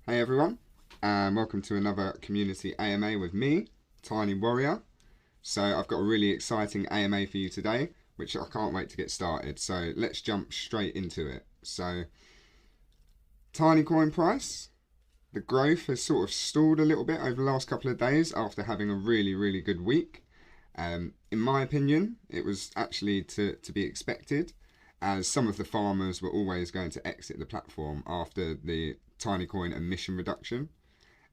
Hey everyone, and welcome to another community AMA with me, Tiny Warrior. So I've got a really exciting AMA for you today, which I can't wait to get started. So let's jump straight into it. So Tiny coin price, the growth has sort of stalled a little bit over the last couple of days after having a really good week. In my opinion, it was actually to be expected, as some of the farmers were always going to exit the platform after the Tiny coin emission reduction.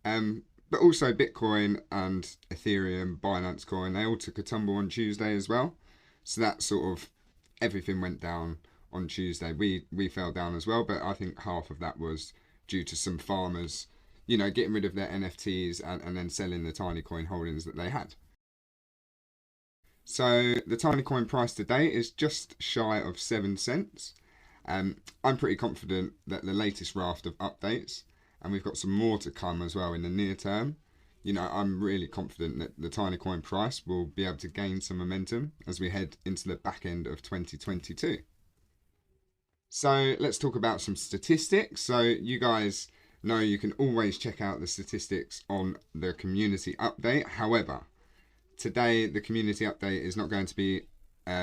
But also Bitcoin and Ethereum, Binance Coin, they all took a tumble on Tuesday as well. So that sort of, everything went down on Tuesday. We fell down as well, but I think half of that was due to some farmers, getting rid of their NFTs and then selling the Tiny coin holdings that they had. So the Tiny coin price today is just shy of 7 cents. I'm pretty confident that the latest raft of updates, and we've got some more to come as well in the near term, I'm really confident that the Tiny coin price will be able to gain some momentum as we head into the back end of 2022. So let's talk about some statistics. So you guys know you can always check out the statistics on the community update. However, today the community update is not going to be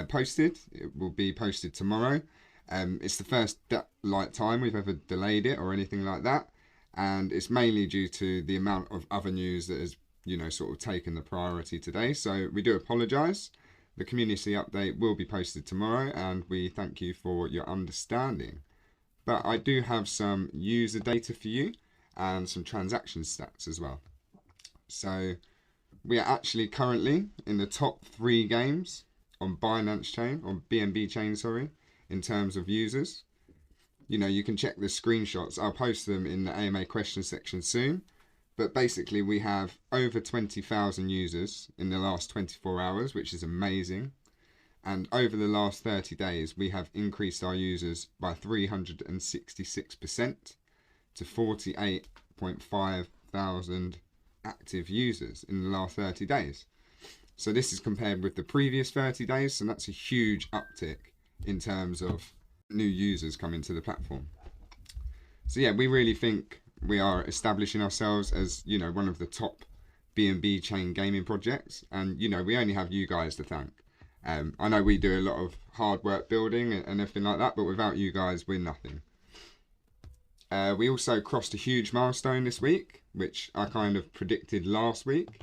posted. It will be posted tomorrow. It's the first time we've ever delayed it or anything like that, and it's mainly due to the amount of other news that has sort of taken the priority today. So we do apologise. The community update will be posted tomorrow, and we thank you for your understanding. But I do have some user data for you and some transaction stats as well. So we are actually currently in the top 3 games on Binance chain, on BNB chain, sorry, in terms of users. You can check the screenshots. I'll post them in the AMA question section soon. But basically we have over 20,000 users in the last 24 hours, which is amazing. And over the last 30 days, we have increased our users by 366% to 48.5 thousand active users in the last 30 days. So this is compared with the previous 30 days. So that's a huge uptick in terms of new users coming to the platform. So yeah, we really think we are establishing ourselves as one of the top BNB chain gaming projects, and we only have you guys to thank. I know we do a lot of hard work building and everything like that, but without you guys we're nothing. We also crossed a huge milestone this week, which I kind of predicted last week.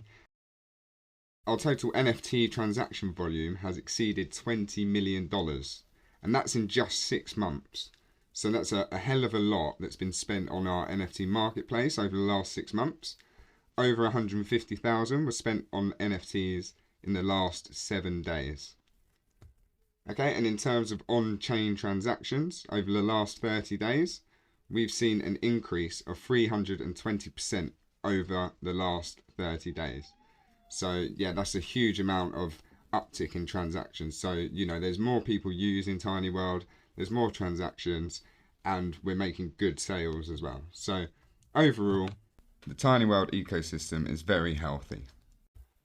Our total NFT transaction volume has exceeded $20 million. And that's in just 6 months. So that's a hell of a lot that's been spent on our NFT marketplace over the last 6 months. Over 150,000 was spent on NFTs in the last 7 days. Okay, and in terms of on-chain transactions over the last 30 days, we've seen an increase of 320% over the last 30 days. So yeah, that's a huge amount of uptick in transactions. So there's more people using Tiny World, there's more transactions, and we're making good sales as well. So overall, the Tiny World ecosystem is very healthy.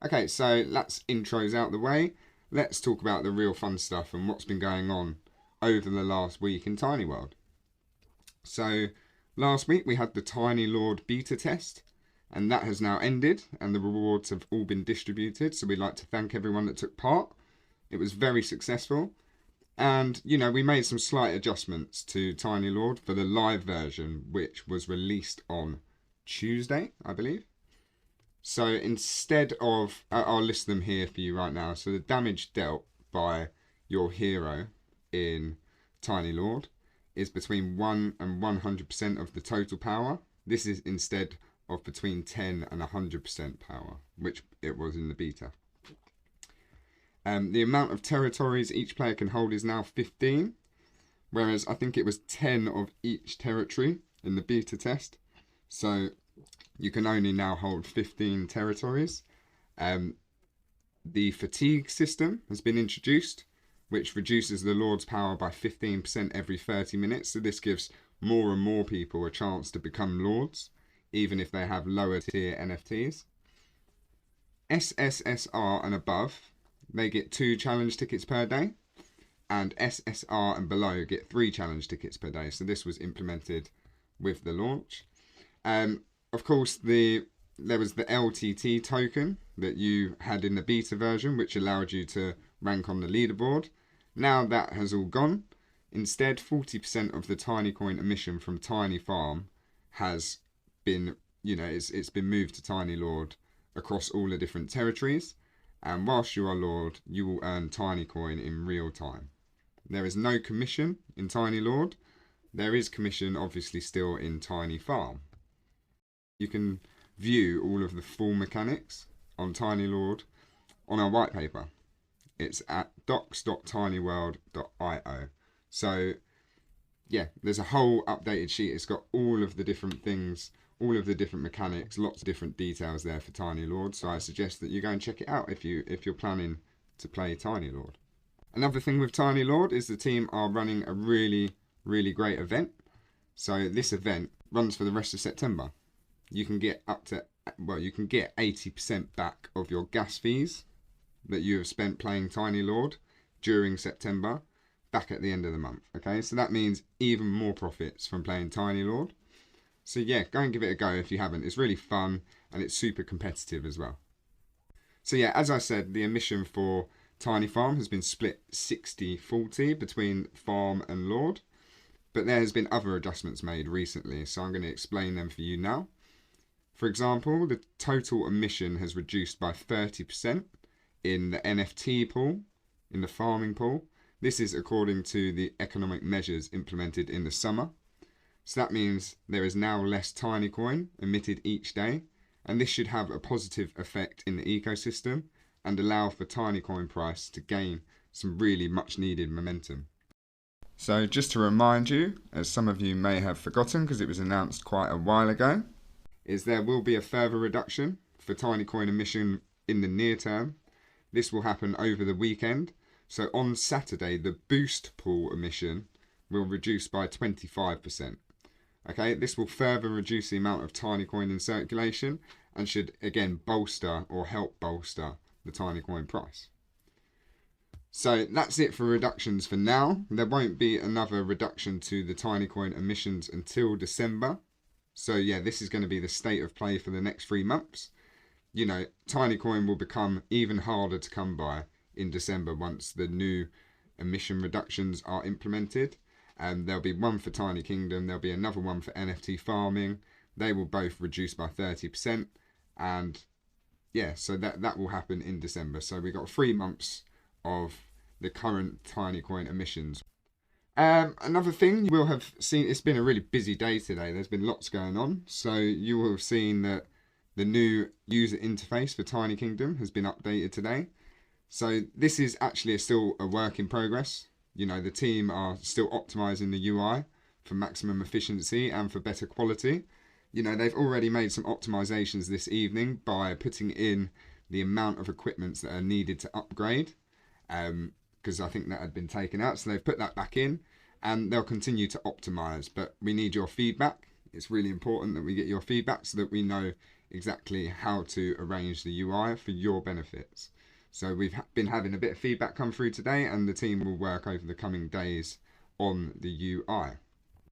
Okay, so that's intros out the way. Let's talk about the real fun stuff and what's been going on over the last week in Tiny World. So last week we had the Tiny Lord beta test, and that has now ended and the rewards have all been distributed. So we'd like to thank everyone that took part. It was very successful. And, we made some slight adjustments to Tiny Lord for the live version, which was released on Tuesday, I believe. So instead of, I'll list them here for you right now. So the damage dealt by your hero in Tiny Lord is between 1 and 100% of the total power. This is instead of between 10 and 100% power, which it was in the beta. The amount of territories each player can hold is now 15, whereas I think it was 10 of each territory in the beta test. So you can only now hold 15 territories. The fatigue system has been introduced, which reduces the Lord's power by 15% every 30 minutes. So this gives more and more people a chance to become Lords, even if they have lower tier NFTs. SSSR and above, they get 2 challenge tickets per day, and SSR and below get 3 challenge tickets per day. So this was implemented with the launch. Of course, there was the LTT token that you had in the beta version, which allowed you to rank on the leaderboard. Now that has all gone. Instead, 40% of the Tiny Coin emission from Tiny Farm has been, it's been moved to Tiny Lord across all the different territories. And whilst you are Lord, you will earn Tiny Coin in real time. There is no commission in Tiny Lord. There is commission obviously still in Tiny Farm. You can view all of the full mechanics on Tiny Lord on our white paper. It's at docs.tinyworld.io. So yeah, there's a whole updated sheet. It's got all of the different things, all of the different mechanics, lots of different details there for Tiny Lord. So I suggest that you go and check it out if you're planning to play Tiny Lord. Another thing with Tiny Lord is the team are running a really great event. So this event runs for the rest of September. You can get you can get 80% back of your gas fees that you have spent playing Tiny Lord during September back at the end of the month. Okay, so that means even more profits from playing Tiny Lord. So yeah, go and give it a go if you haven't. It's really fun and it's super competitive as well. So yeah, as I said, the emission for Tiny Farm has been split 60-40 between Farm and Lord. But there has been other adjustments made recently, so I'm going to explain them for you now. For example, the total emission has reduced by 30% in the NFT pool, in the farming pool. This is according to the economic measures implemented in the summer. So that means there is now less Tiny Coin emitted each day, and this should have a positive effect in the ecosystem and allow for Tiny Coin price to gain some really much needed momentum. So just to remind you, as some of you may have forgotten because it was announced quite a while ago, is there will be a further reduction for Tiny Coin emission in the near term. This will happen over the weekend. So on Saturday, the boost pool emission will reduce by 25%. Okay, this will further reduce the amount of Tiny Coin in circulation and should again bolster or help bolster the Tiny Coin price. So that's it for reductions for now. There won't be another reduction to the Tiny Coin emissions until December. So yeah, this is going to be the state of play for the next 3 months. Tiny Coin will become even harder to come by in December once the new emission reductions are implemented. There'll be one for Tiny Kingdom, there'll be another one for NFT farming. They will both reduce by 30%. And yeah, so that will happen in December. So we've got 3 months of the current Tiny Coin emissions. Another thing you will have seen, it's been a really busy day today. There's been lots going on. So you will have seen that the new user interface for Tiny Kingdom has been updated today. So this is actually still a work in progress. The team are still optimizing the UI for maximum efficiency and for better quality. They've already made some optimizations this evening by putting in the amount of equipments that are needed to upgrade. Because I think that had been taken out, so they've put that back in and they'll continue to optimize, but we need your feedback. It's really important that we get your feedback so that we know exactly how to arrange the UI for your benefits. So we've been having a bit of feedback come through today and the team will work over the coming days on the UI.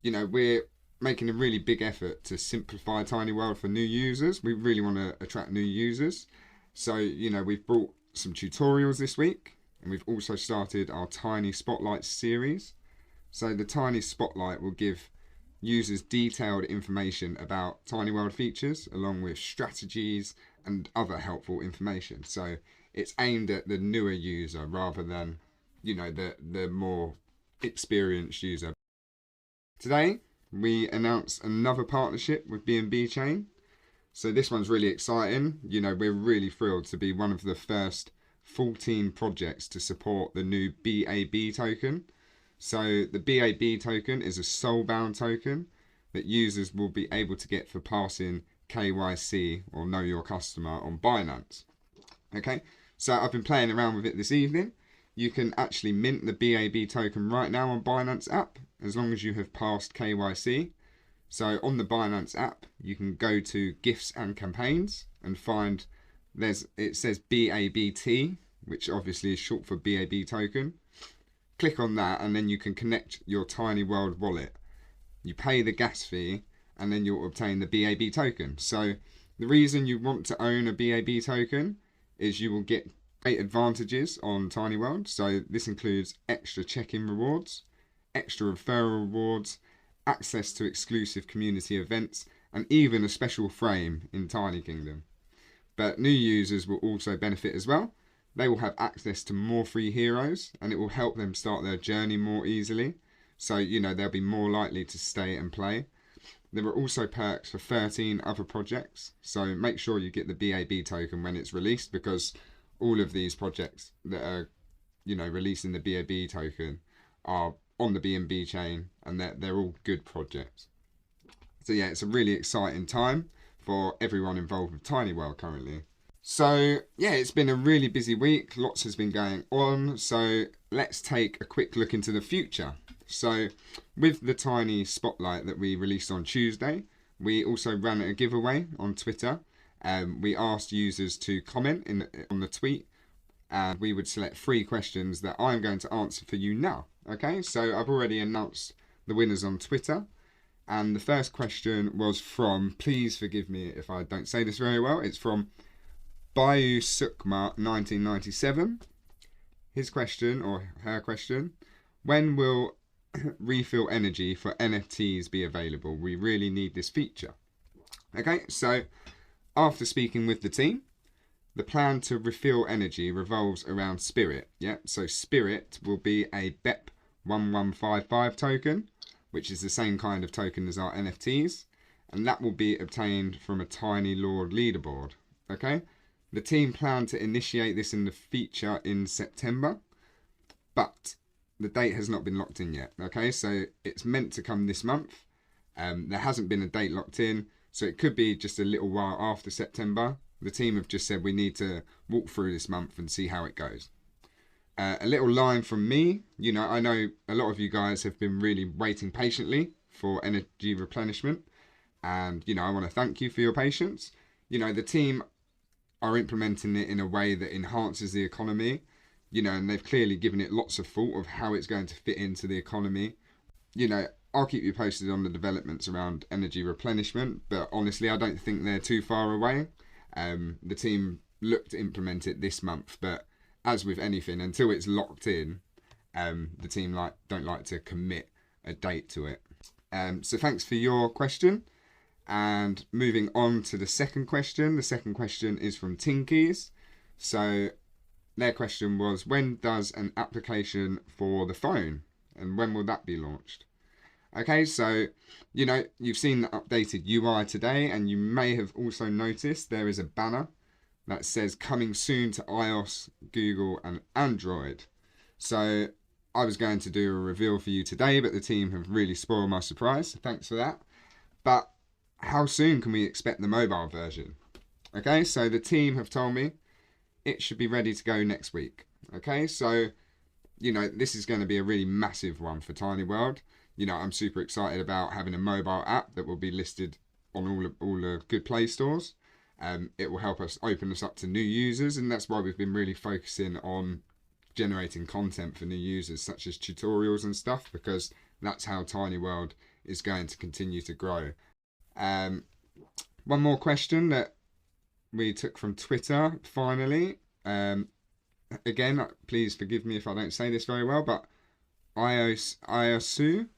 We're making a really big effort to simplify Tiny World for new users. We really want to attract new users. So, we've brought some tutorials this week. And we've also started our Tiny Spotlight series. So the Tiny Spotlight will give users detailed information about Tiny World features along with strategies and other helpful information. So it's aimed at the newer user rather than, the more experienced user. Today, we announced another partnership with BNB Chain. So this one's really exciting. We're really thrilled to be one of the first 14 projects to support the new BAB token. So the BAB token is a soul-bound token that users will be able to get for passing KYC or Know Your Customer on Binance. Okay, so I've been playing around with it this evening. You can actually mint the BAB token right now on Binance app as long as you have passed KYC. So on the Binance app, you can go to Gifts and Campaigns and find it says BABT, which obviously is short for BAB token. Click on that and then you can connect your Tiny World wallet. You pay the gas fee and then you'll obtain the BAB token. So the reason you want to own a BAB token is you will get great advantages on Tiny World. So this includes extra check-in rewards, extra referral rewards, access to exclusive community events, and even a special frame in Tiny Kingdom. But new users will also benefit as well. They will have access to more free heroes, and it will help them start their journey more easily. So, they'll be more likely to stay and play. There are also perks for 13 other projects. So make sure you get the BAB token when it's released, because all of these projects that are, releasing the BAB token are on the BNB chain, and they're all good projects. So yeah, it's a really exciting time for everyone involved with Tiny World currently. So yeah, it's been a really busy week. Lots has been going on. So let's take a quick look into the future. So with the Tiny Spotlight that we released on Tuesday, we also ran a giveaway on Twitter. We asked users to comment on the tweet, and we would select 3 questions that I'm going to answer for you now. Okay, so I've already announced the winners on Twitter. And the first question was from, please forgive me if I don't say this very well, it's from Bayou Sukma 1997. His question, or her question: when will refill energy for NFTs be available? We really need this feature. Okay, so after speaking with the team, the plan to refill energy revolves around Spirit. Yeah, so Spirit will be a BEP 1155 token, which is the same kind of token as our NFTs, and that will be obtained from a Tiny Lord leaderboard. Okay, the team plan to initiate this in the feature in September, but the date has not been locked in yet. Okay, so it's meant to come this month. There hasn't been a date locked in, so it could be just a little while after September. The team have just said we need to walk through this month and see how it goes. A little line from me, I know a lot of you guys have been really waiting patiently for energy replenishment, and I want to thank you for your patience. The team are implementing it in a way that enhances the economy, and they've clearly given it lots of thought of how it's going to fit into the economy. I'll keep you posted on the developments around energy replenishment, but honestly, I don't think they're too far away. The team look to implement it this month, but as with anything, until it's locked in, the team don't like to commit a date to it. So thanks for your question. And moving on to the second question. The second question is from Tinkies. So their question was, when does an application for the phone, and when will that be launched? Okay, so you've seen the updated UI today, and you may have also noticed there is a banner that says coming soon to iOS, Google and Android. So I was going to do a reveal for you today, but the team have really spoiled my surprise, so thanks for that. But how soon can we expect the mobile version? Okay, so the team have told me it should be ready to go next week. Okay, so this is going to be a really massive one for Tiny World. I'm super excited about having a mobile app that will be listed on all the good Play stores. It will help us open us up to new users, and that's why we've been really focusing on generating content for new users, such as tutorials and stuff, because that's how Tiny World is going to continue to grow. One more question that we took from Twitter, finally. Again, please forgive me if I don't say this very well, but Iasu,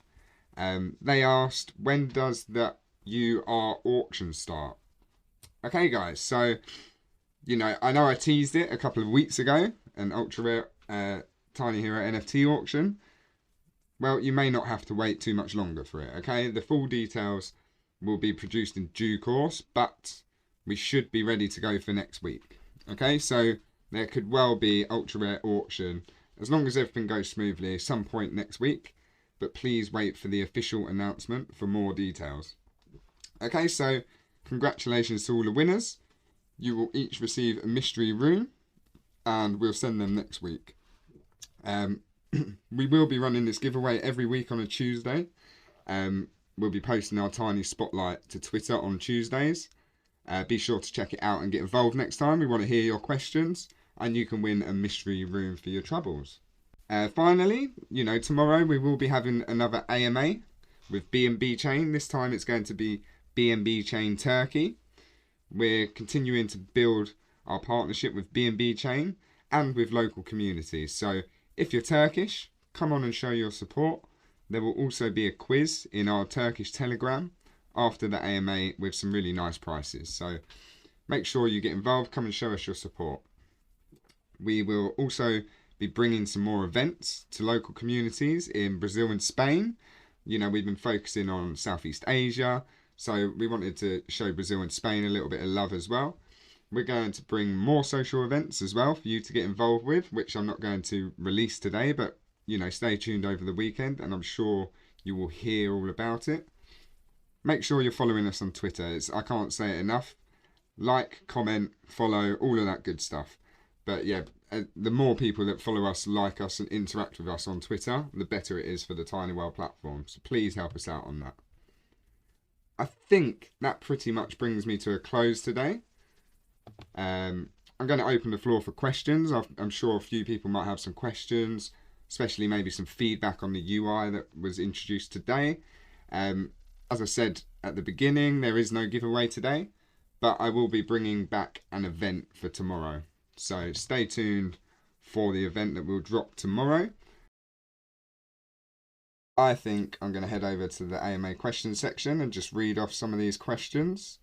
they asked, when does the UR auction start? Okay, guys, so, I know I teased it a couple of weeks ago, an ultra rare Tiny Hero NFT auction. Well, you may not have to wait too much longer for it, okay? The full details will be produced in due course, but we should be ready to go for next week. Okay, so there could well be ultra rare auction, as long as everything goes smoothly, some point next week, but please wait for the official announcement for more details. Okay, so congratulations to all the winners. You will each receive a mystery rune, and we'll send them next week. We will be running this giveaway every week on a Tuesday. We'll be posting our Tiny Spotlight to Twitter on Tuesdays. Be sure to check it out and get involved next time. We want to hear your questions, and you can win a mystery rune for your troubles. Finally, tomorrow we will be having another AMA with BNB Chain. This time it's going to be BNB Chain Turkey. We're continuing to build our partnership with BNB Chain and with local communities. So if you're Turkish, come on and show your support. There will also be a quiz in our Turkish Telegram after the AMA with some really nice prizes. So make sure you get involved, come and show us your support. We will also be bringing some more events to local communities in Brazil and Spain. You know, we've been focusing on Southeast Asia, so we wanted to show Brazil and Spain a little bit of love as well. We're going to bring more social events as well for you to get involved with, which I'm not going to release today, but you know, stay tuned over the weekend and I'm sure you will hear all about it. Make sure you're following us on Twitter. I can't say it enough. Like, comment, follow, all of that good stuff. But yeah, the more people that follow us, like us and interact with us on Twitter, the better it is for the Tiny World platform. So please help us out on that. I think that pretty much brings me to a close today. I'm going to open the floor for questions. I'm sure a few people might have some questions, especially maybe some feedback on the UI that was introduced today. As I said at the beginning, there is no giveaway today, but I will be bringing back an event for tomorrow. So stay tuned for the event that will drop tomorrow. I think I'm going to head over to the AMA question section and just read off some of these questions.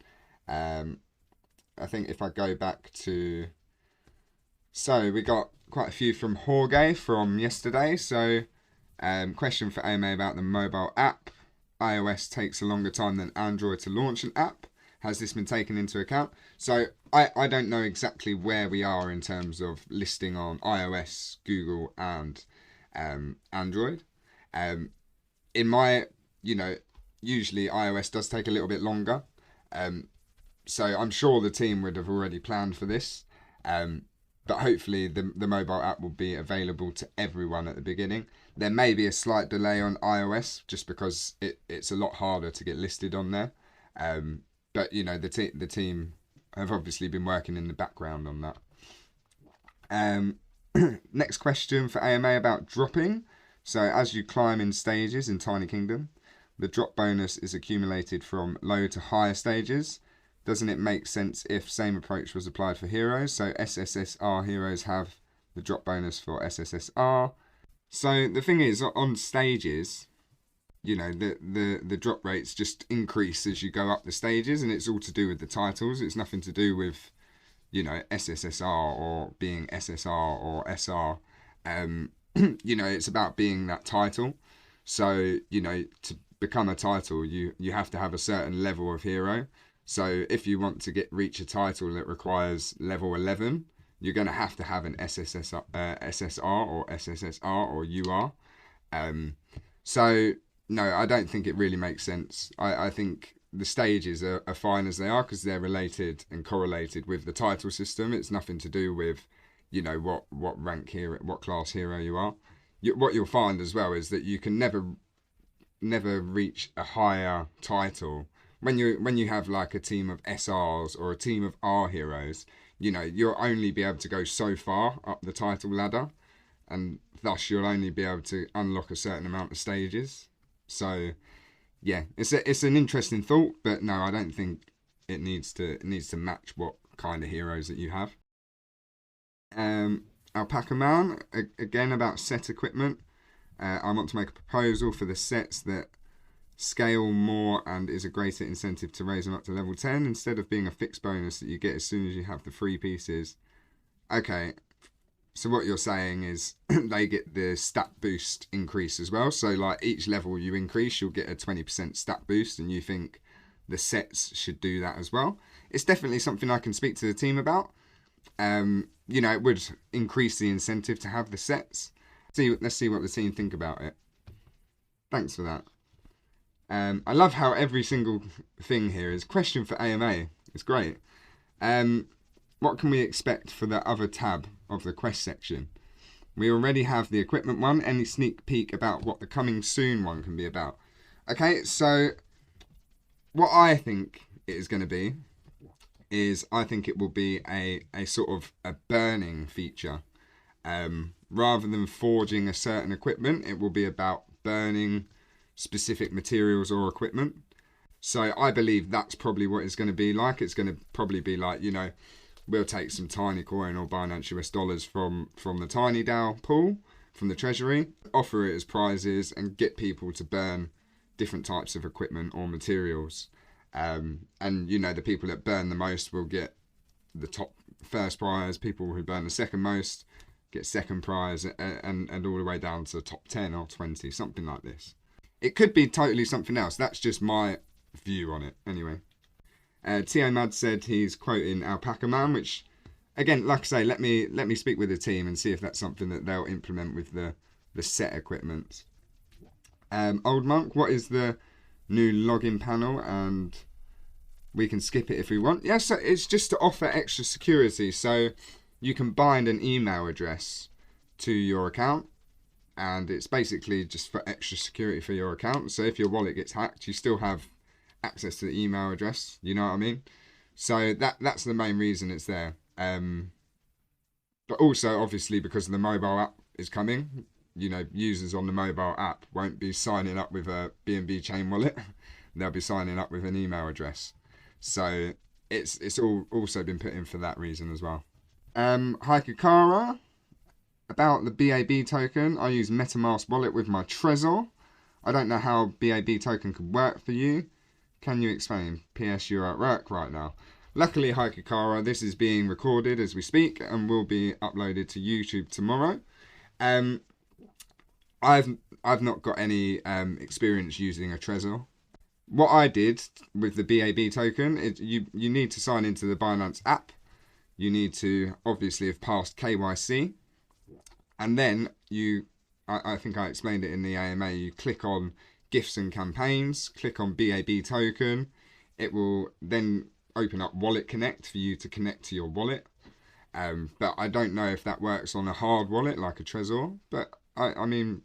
I think if I go back to... So we got quite a few from Jorge from yesterday. So question for AMA about the mobile app. iOS takes a longer time than Android to launch an app. Has this been taken into account? So I don't know exactly where we are in terms of listing on iOS, Google and Android. In my, usually iOS does take a little bit longer. So I'm sure the team would have already planned for this. But hopefully the mobile app will be available to everyone at the beginning. There may be a slight delay on iOS just because it's a lot harder to get listed on there. But the team have obviously been working in the background on that. Next question for AMA about dropping. So as you climb in stages in Tiny Kingdom, the drop bonus is accumulated from low to higher stages. Doesn't it make sense if same approach was applied for heroes? So SSSR heroes have the drop bonus for SSSR. So the thing is, on stages, the drop rates just increase as you go up the stages, and it's all to do with the titles. It's nothing to do with, SSSR or being SSR or SR. It's about being that title. So, to become a title, you have to have a certain level of hero. So if you want to reach a title that requires level 11, you're going to have an SSR or SSSR or UR. So no, I don't think it really makes sense. I think the stages are fine as they are because they're related and correlated with the title system. It's nothing to do with, what rank hero, what class hero you are. What you'll find as well is that you can never reach a higher title when you have like a team of SRs or a team of R heroes. You'll only be able to go so far up the title ladder, and thus you'll only be able to unlock a certain amount of stages. So yeah, it's an interesting thought, but no, I don't think it needs to match what kind of heroes that you have. Alpaca Man, again about set equipment. I want to make a proposal for the sets that scale more and is a greater incentive to raise them up to level 10 instead of being a fixed bonus that you get as soon as you have the free pieces. Okay, so what you're saying is they get the stat boost increase as well. So like each level you increase, you'll get a 20% stat boost, and you think the sets should do that as well. It's definitely something I can speak to the team about. It would increase the incentive to have the sets. Let's see what the team think about it. Thanks for that. I love how every single thing here is question for AMA. It's great. What can we expect for the other tab of the quest section? We already have the equipment one. Any sneak peek about what the coming soon one can be about? Okay, so what I think it is going to be is I think it will be a sort of a burning feature. Rather than forging a certain equipment, it will be about burning specific materials or equipment. So I believe that's probably what it's going to be like. It's going to probably be like, you know, we'll take some tiny coin or Binance US dollars from the tiny DAO pool, from the treasury, offer it as prizes and get people to burn different types of equipment or materials. And, you know, the people that burn the most will get the top first prize. People who burn the second most get second prize, and all the way down to top 10 or 20, something like this. It could be totally something else. That's just my view on it anyway. T.O. Mud said he's quoting Alpaca Man, which, again, like I say, let me speak with the team and see if that's something that they'll implement with the set equipment. Old Monk, what is the new login panel? And we can skip it if we want. Yeah, so it's just to offer extra security. So you can bind an email address to your account, and it's basically just for extra security for your account. So if your wallet gets hacked, you still have access to the email address. You know what I mean? So that's the main reason it's there. But also, obviously, because the mobile app is coming, you know, users on the mobile app won't be signing up with a BNB chain wallet. They'll be signing up with an email address. So it's all also been put in for that reason as well. Haikakara, about the BAB token, I use MetaMask wallet with my Trezor. I don't know how BAB token could work for you. Can you explain? PS, you're at work right now. Luckily, Haikakara, this is being recorded as we speak and will be uploaded to YouTube tomorrow. I've not got any experience using a Trezor. What I did with the BAB token is you need to sign into the Binance app. You need to obviously have passed KYC, and then I think I explained it in the AMA, you click on gifts and campaigns, click on BAB token. It will then open up Wallet Connect for you to connect to your wallet. But I don't know if that works on a hard wallet like a Trezor, but I mean,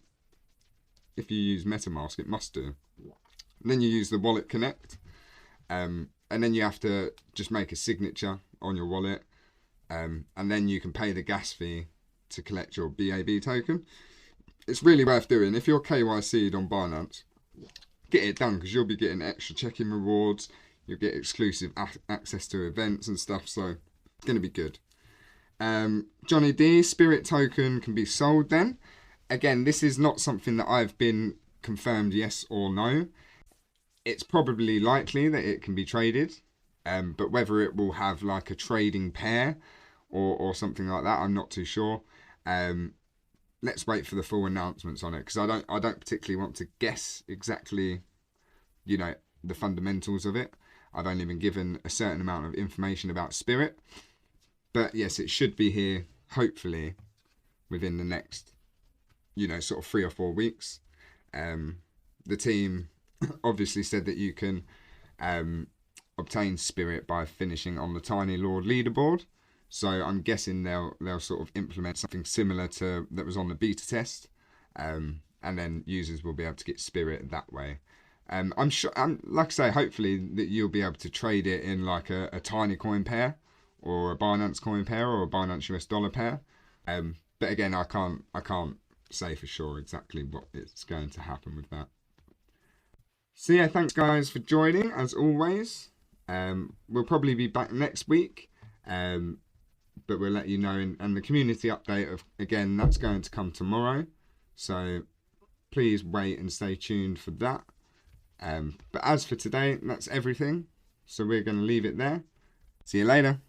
if you use MetaMask, it must do. Then you use the Wallet Connect, and then you have to just make a signature on your wallet, and then you can pay the gas fee to collect your BAB token. It's really worth doing. If you're KYC'd on Binance, get it done, because you'll be getting extra check-in rewards, you'll get exclusive access to events and stuff, so it's going to be good. Johnny D, Spirit token can be sold then. Again, this is not something that I've been confirmed yes or no. It's probably likely that it can be traded, but whether it will have like a trading pair or something like that, I'm not too sure. Let's wait for the full announcements on it, because I don't particularly want to guess exactly, you know, the fundamentals of it. I've only been given a certain amount of information about Spirit, but yes, it should be here hopefully within the next, you know, sort of 3 or 4 weeks. The team obviously said that you can obtain Spirit by finishing on the Tiny Lord leaderboard. So I'm guessing they'll sort of implement something similar to that was on the beta test, and then users will be able to get Spirit that way. I'm sure, like I say, hopefully that you'll be able to trade it in like a tiny coin pair, or a Binance coin pair, or a Binance US dollar pair. But again, I can't say for sure exactly what is going to happen with that. So yeah, thanks guys for joining as always. We'll probably be back next week, but we'll let you know. And the community update of, again, that's going to come tomorrow, so please wait and stay tuned for that. But as for today, that's everything, so we're going to leave it there. See you later.